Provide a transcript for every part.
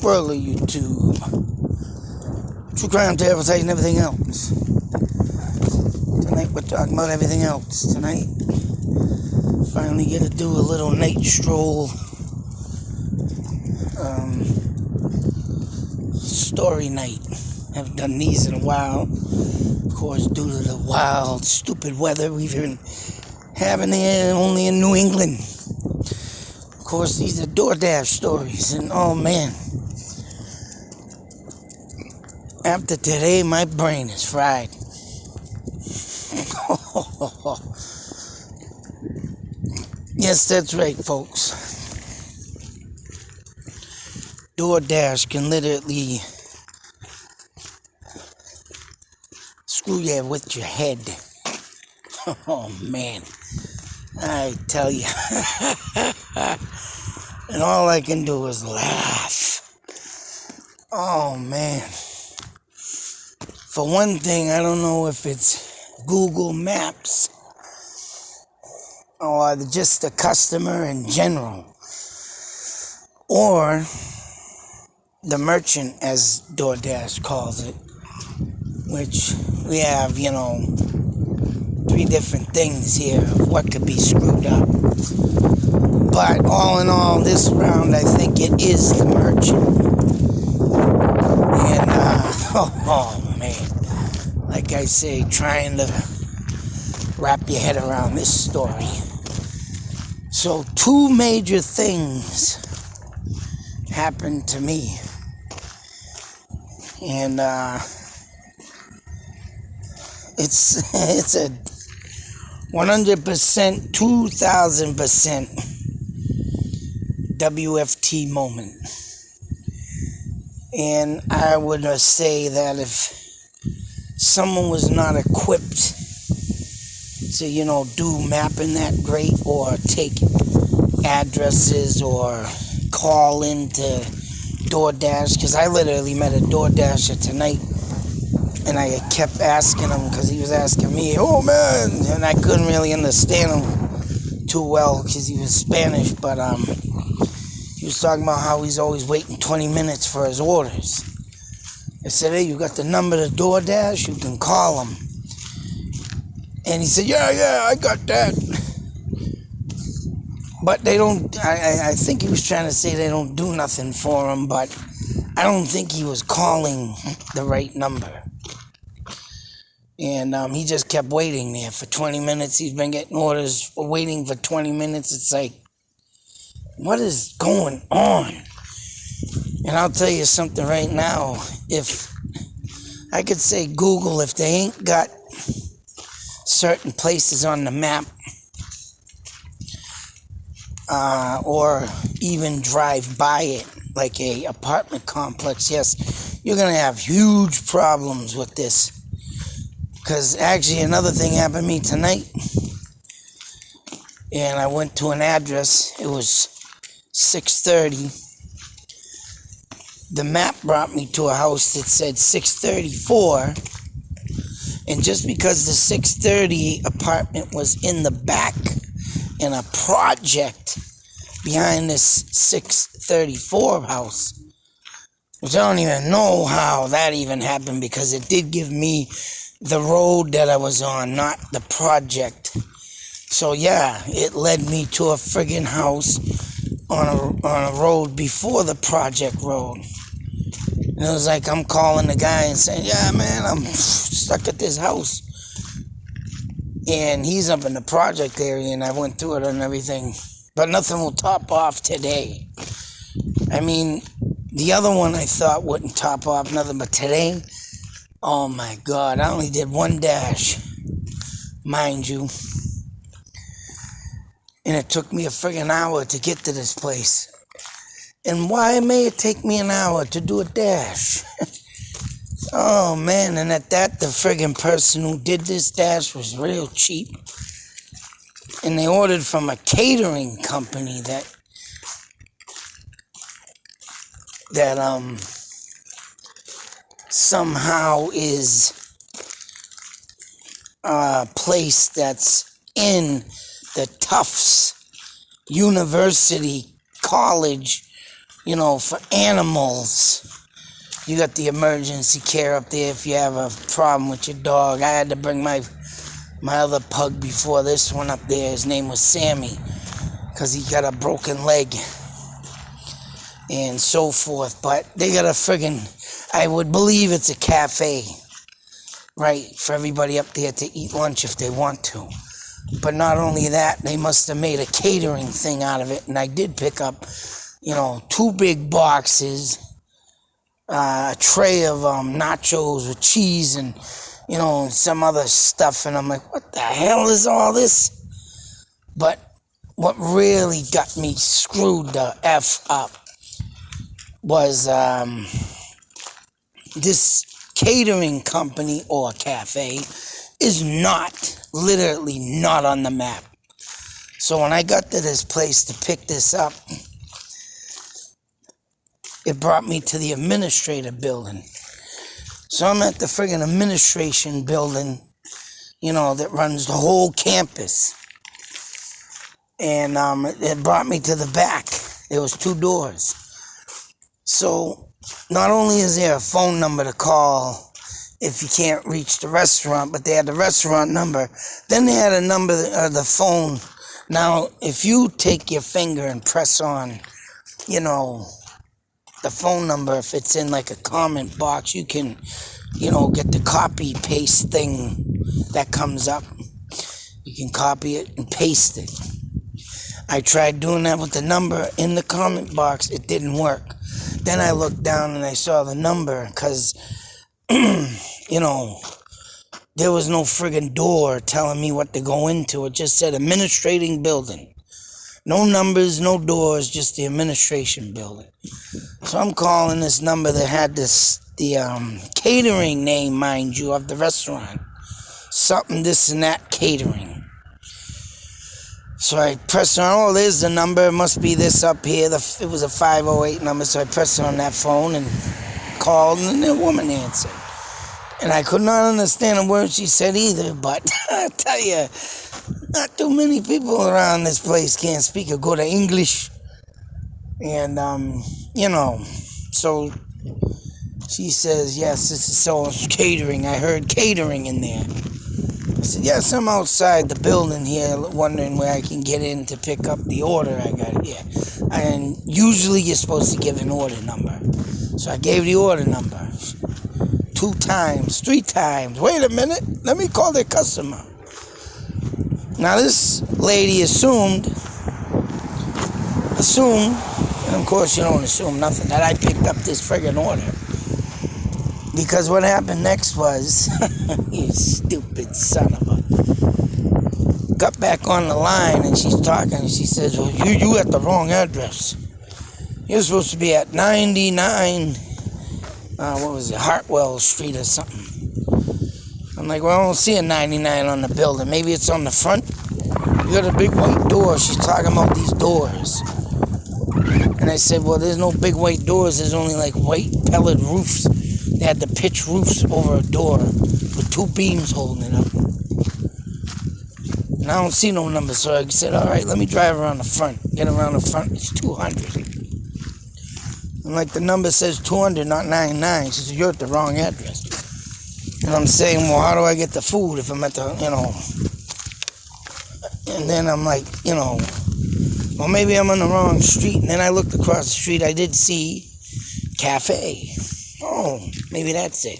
World of YouTube, true crime to advertise and everything else. Tonight we're talking about everything else. Tonight, finally get to do a little night stroll, story night. Haven't done these in a while, of course, due to the wild, stupid weather we've been having here only in New England. Of course, these are Doordash stories, and oh man, after today, my brain is fried. Yes, that's right, folks. Doordash can literally screw you with your head. Oh man, I tell you. And all I can do is laugh. Oh man. For one thing, I don't know if it's Google Maps or just the customer in general, or the merchant, as Doordash calls it, which we have, 3 different things here of what could be screwed up. But all in all, this round, I think it is the merchant. And, oh man, like I say, trying to wrap your head around this story. So 2 major things happened to me. And, it's a 100%, 2,000% WFT moment. And I would say that if someone was not equipped to, do mapping that great, or take addresses, or call into Doordash, because I literally met a Doordasher tonight, and I kept asking him, because he was asking me, oh man, and I couldn't really understand him too well, because he was Spanish, but he was talking about how he's always waiting 20 minutes for his orders. I said, hey, you got the number to Doordash? You can call him. And he said, yeah, I got that. But they don't, I think he was trying to say they don't do nothing for him, but I don't think he was calling the right number. And he just kept waiting there for 20 minutes. He's been getting orders, waiting for 20 minutes. It's like, what is going on? And I'll tell you something right now. If I could say Google, if they ain't got certain places on the map, or even drive by it, like a apartment complex, yes, you're going to have huge problems with this. Because actually another thing happened to me tonight. And I went to an address. It was 6:30. The map brought me to a house that said 634. And just because the 630 apartment was in the back in a project behind this 634 house, which I don't even know how that even happened, because it did give me the road that I was on, not the project. So yeah, it led me to a friggin' house on a road before the project road. And it was like I'm calling the guy and saying, yeah, man, I'm stuck at this house. And he's up in the project area, and I went through it and everything. But nothing will top off today. I mean, the other one I thought wouldn't top off nothing, but today, oh my God, I only did 1 dash, mind you. And it took me a friggin' hour to get to this place. And why may it take me an hour to do a dash? Oh man, and at that, the friggin' person who did this dash was real cheap. And they ordered from a catering company that somehow is a place that's in the Tufts University College you know, for animals. You got the emergency care up there if you have a problem with your dog. I had to bring my other pug before this one up there. His name was Sammy, because he got a broken leg and so forth. But they got a friggin', I would believe it's a cafe, right, for everybody up there to eat lunch if they want to. But not only that, they must have made a catering thing out of it. And I did pick up, you know, 2 big boxes, a tray of nachos with cheese and, you know, some other stuff. And I'm like, what the hell is all this? But what really got me screwed the F up was this catering company or cafe is literally not on the map. So when I got to this place to pick this up, it brought me to the administrative building. So I'm at the friggin' administration building, you know, that runs the whole campus. And it brought me to the back. There was 2 doors. So not only is there a phone number to call if you can't reach the restaurant, but they had the restaurant number. Then they had a number, the phone. Now, if you take your finger and press on, you know, the phone number, if it's in like a comment box, you can, you know, get the copy paste thing that comes up. You can copy it and paste it. I tried doing that with the number in the comment box. It didn't work. Then I looked down and I saw the number because, you know, there was no friggin' door telling me what to go into. It just said administrating building. No numbers, no doors, just the administration building. So I'm calling this number that had the catering name, mind you, of the restaurant. Something this and that catering. So I press on, oh, there's the number, it must be this up here. It was a 508 number, so I pressed on that phone and called, and the woman answered. And I could not understand a word she said either, but I tell you, not too many people around this place can't speak or go to English. And, you know, so she says, yes, this is so catering. I heard catering in there. I said, yes, I'm outside the building here wondering where I can get in to pick up the order I got here. And usually you're supposed to give an order number. So I gave the order number 2 times, 3 times. Wait a minute, let me call the customer. Now this lady assumed, and of course you don't assume nothing, that I picked up this friggin' order. Because what happened next was, you stupid son of a, got back on the line and she's talking and she says, well, you at the wrong address. You're supposed to be at 99, Hartwell Street or something. I'm like, well, I don't see a 99 on the building. Maybe it's on the front. You got a big white door. She's talking about these doors. And I said, well, there's no big white doors. There's only like white pellet roofs. They had the pitch roofs over a door with 2 beams holding it up. And I don't see no number, so I said, all right, let me drive around the front. Get around the front, it's 200. And like the number says 200, not 99. She said, you're at the wrong address. And I'm saying, well, how do I get the food if I'm at the, you know? And then I'm like, you know, well, maybe I'm on the wrong street. And then I looked across the street. I did see cafe. Oh, maybe that's it.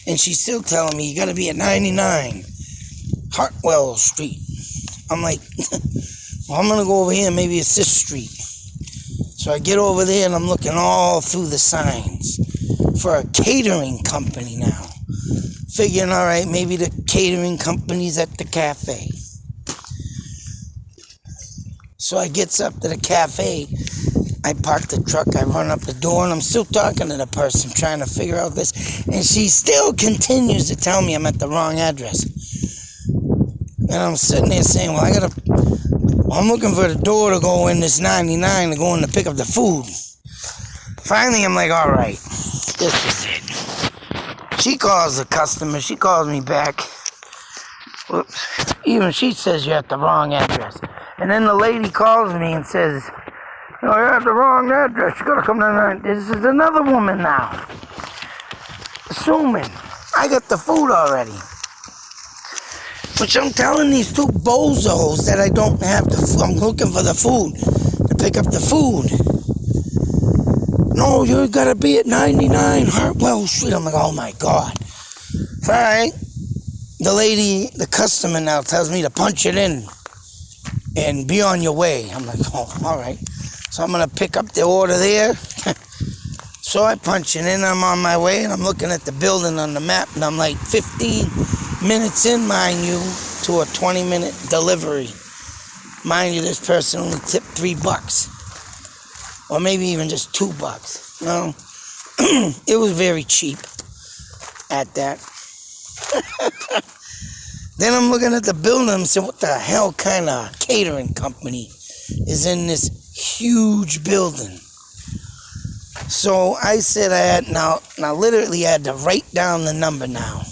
And she's still telling me, you got to be at 99 Hartwell Street. I'm like, well, I'm going to go over here. Maybe it's this street. So I get over there and I'm looking all through the signs for a catering company now. Figuring, all right, maybe the catering company's at the cafe. So I gets up to the cafe. I park the truck, I run up the door, and I'm still talking to the person, trying to figure out this. And she still continues to tell me I'm at the wrong address. And I'm sitting there saying, well, I'm looking for the door to go in this 99 to go in to pick up the food. Finally, I'm like, all right, this is it. She calls the customer, she calls me back. Whoops. Even she says you're at the wrong address. And then the lady calls me and says, Oh, you have the wrong address. You gotta come down. This is another woman now. Assuming I got the food already. Which I'm telling these two bozos that I don't have the food. I'm looking for the food to pick up the food. No, you gotta be at 99 Hartwell Street. I'm like, oh my God. All right. The lady, the customer now tells me to punch it in and be on your way. I'm like, oh, all right. So I'm going to pick up the order there. So I punch it in, I'm on my way, and I'm looking at the building on the map, and I'm like 15 minutes in, mind you, to a 20-minute delivery. Mind you, this person only tipped $3. Or maybe even just $2. You know? It was very cheap at that. Then I'm looking at the building and saying, what the hell kind of catering company is in this huge building? So I said I had, now literally I had to write down the number now.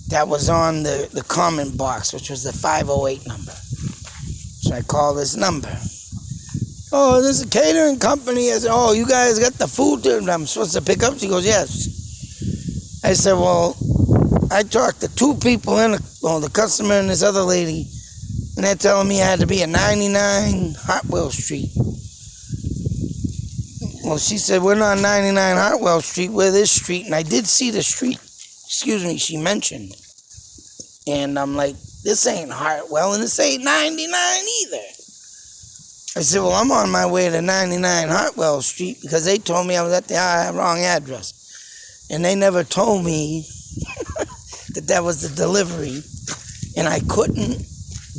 That was on the comment box, which was the 508 number. So I called this number. Oh, this is a catering company. I said, oh, you guys got the food that I'm supposed to pick up? She goes, yes. I said, well, I talked to two people, the customer and this other lady, and they're telling me I had to be at 99 Hartwell Street. Well, she said, we're not 99 Hartwell Street, we're this street, and I did see the street, she mentioned. And I'm like, this ain't Hartwell, and this ain't 99 either. I said, well, I'm on my way to 99 Hartwell Street because they told me I was at the wrong address. And they never told me that was the delivery, and I couldn't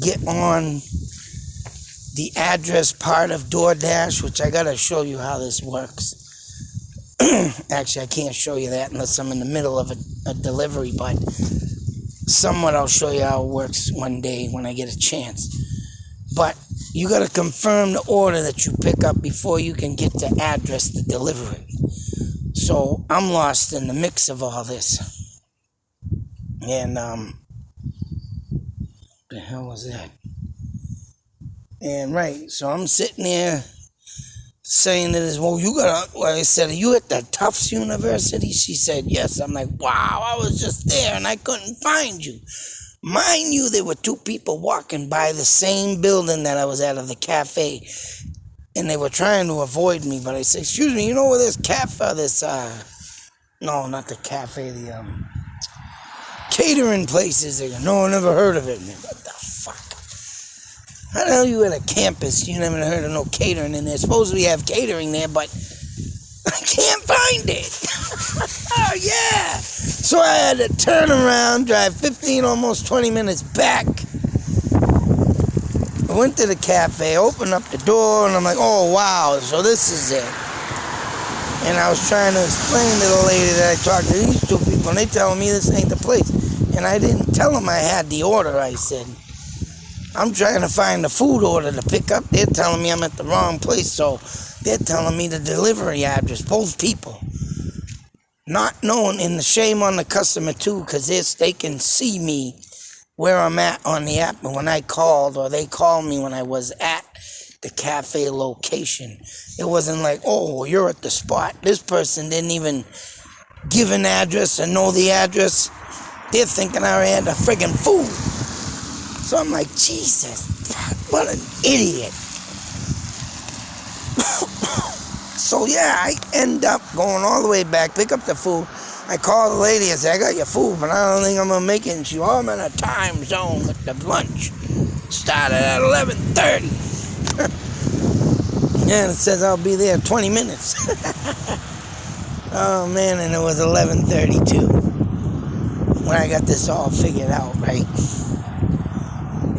get on the address part of Doordash, which I gotta show you how this works. Actually, I can't show you that unless I'm in the middle of a delivery, but somewhat I'll show you how it works one day when I get a chance. But you gotta confirm the order that you pick up before you can get the address to deliver it. So I'm lost in the mix of all this. And, the hell was that? And right, so I'm sitting there saying to this, well, I said, are you at the Tufts University? She said, yes. I'm like, wow, I was just there and I couldn't find you. Mind you, there were two people walking by the same building that I was at of the cafe, and they were trying to avoid me, but I said, excuse me, you know where this no, not the cafe, the catering place is? They go, no, I never heard of it. Man, what the fuck? How the hell are you at a campus? You never heard of no catering in there. Supposed we have catering there, but I can't find it. Oh, yeah. So I had to turn around, drive 15, almost 20 minutes back. I went to the cafe, opened up the door, and I'm like, oh, wow, so this is it. And I was trying to explain to the lady that I talked to these two people, and they telling me this ain't the place. And I didn't tell them I had the order, I said. I'm trying to find the food order to pick up. They're telling me I'm at the wrong place, so they're telling me the delivery address, both people. Not knowing, and the shame on the customer too, because they can see me where I'm at on the app. And when I called, or they called me when I was at the cafe location, it wasn't like, oh, you're at the spot. This person didn't even give an address or know the address. They're thinking I already had the friggin' food. So I'm like, Jesus, what an idiot. So yeah, I end up going all the way back, pick up the food. I call the lady and say, I got your food, but I don't think I'm gonna make it. And she, oh, I'm in a time zone with the lunch. Started at 11:30. Yeah, it says I'll be there in 20 minutes. Oh man, and it was 11:32 when I got this all figured out, right?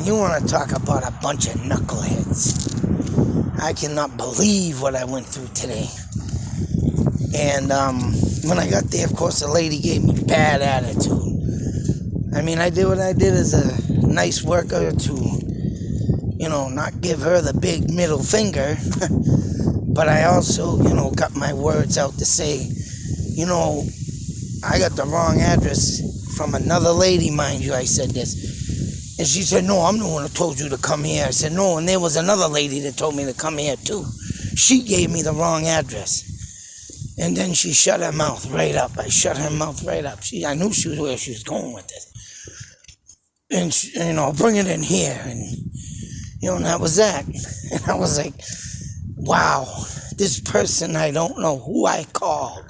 You want to talk about a bunch of knuckleheads. I cannot believe what I went through today. And when I got there, of course, the lady gave me bad attitude. I mean, I did what I did as a nice worker to, not give her the big middle finger. But I also, got my words out to say, I got the wrong address from another lady, mind you, I said this. And she said, no, I'm the one who told you to come here. I said, no, and there was another lady that told me to come here too. She gave me the wrong address. And then she shut her mouth right up. I shut her mouth right up. I knew she was where she was going with it. And, she, bring it in here. And, and that was that. And I was like, wow, this person, I don't know who I called.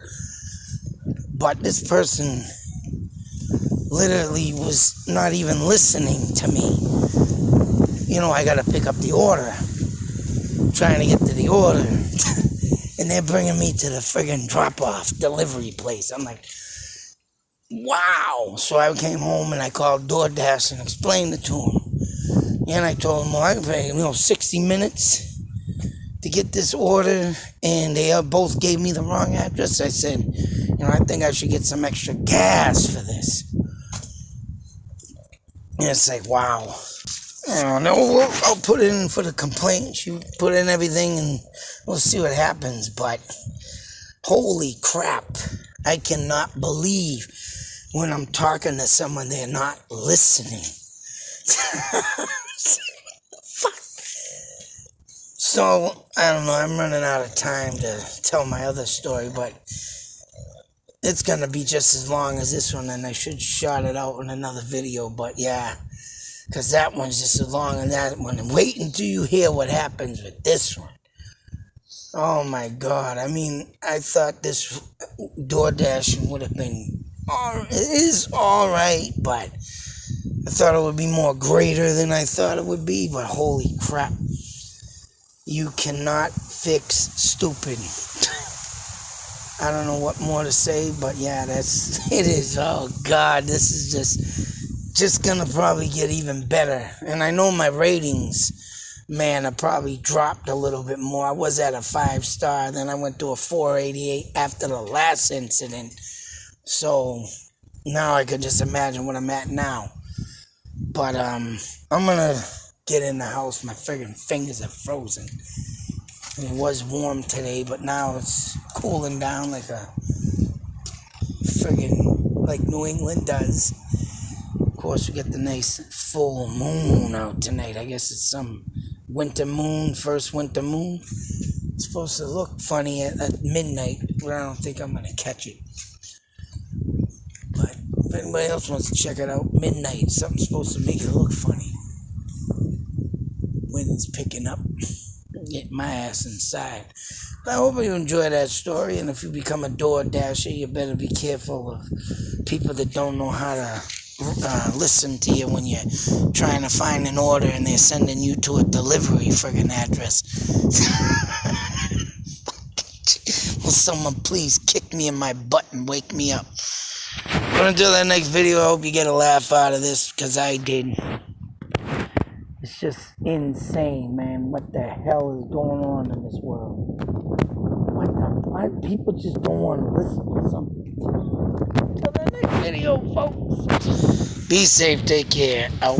But this person literally was not even listening to me. I got to pick up the order. Trying to get to the order. And they're bringing me to the friggin' drop-off delivery place. I'm like, wow. So I came home and I called Doordash and explained it to him. And I told him, well, I can pay, 60 minutes to get this order. And they both gave me the wrong address. I said, I think I should get some extra gas for this. And it's like, wow. No, I'll put it in for the complaint. She put in everything and we'll see what happens. But holy crap, I cannot believe when I'm talking to someone, they're not listening. Fuck. So, I don't know, I'm running out of time to tell my other story, but it's going to be just as long as this one, and I should shout it out in another video, but yeah. Because that one's just as long as that one. And wait until you hear what happens with this one. Oh my God. I mean, I thought this Doordash would have been, it is alright, but I thought it would be more greater than I thought it would be. But holy crap. You cannot fix stupid. I don't know what more to say, but yeah, it is. Oh God, this is just gonna probably get even better. And I know my ratings, man, have probably dropped a little bit more. I was at a 5-star, then I went to a 488 after the last incident. So now I could just imagine what I'm at now. But I'm gonna get in the house. My friggin' fingers are frozen. It was warm today, but now it's cooling down like New England does. Of course, we get the nice full moon out tonight. I guess it's some winter moon, first winter moon. It's supposed to look funny at midnight, but I don't think I'm going to catch it. But if anybody else wants to check it out, midnight, something's supposed to make it look funny. Wind's picking up. Get my ass inside. But I hope you enjoy that story, and if you become a Doordasher, you better be careful of people that don't know how to listen to you when you're trying to find an order and they're sending you to a delivery friggin' address. Will someone please kick me in my butt and wake me up? But until that next video, I hope you get a laugh out of this, because I did. It's just insane, man. What the hell is going on in this world? Why people just don't want to listen to something? Until the next video, folks. Be safe. Take care. Out.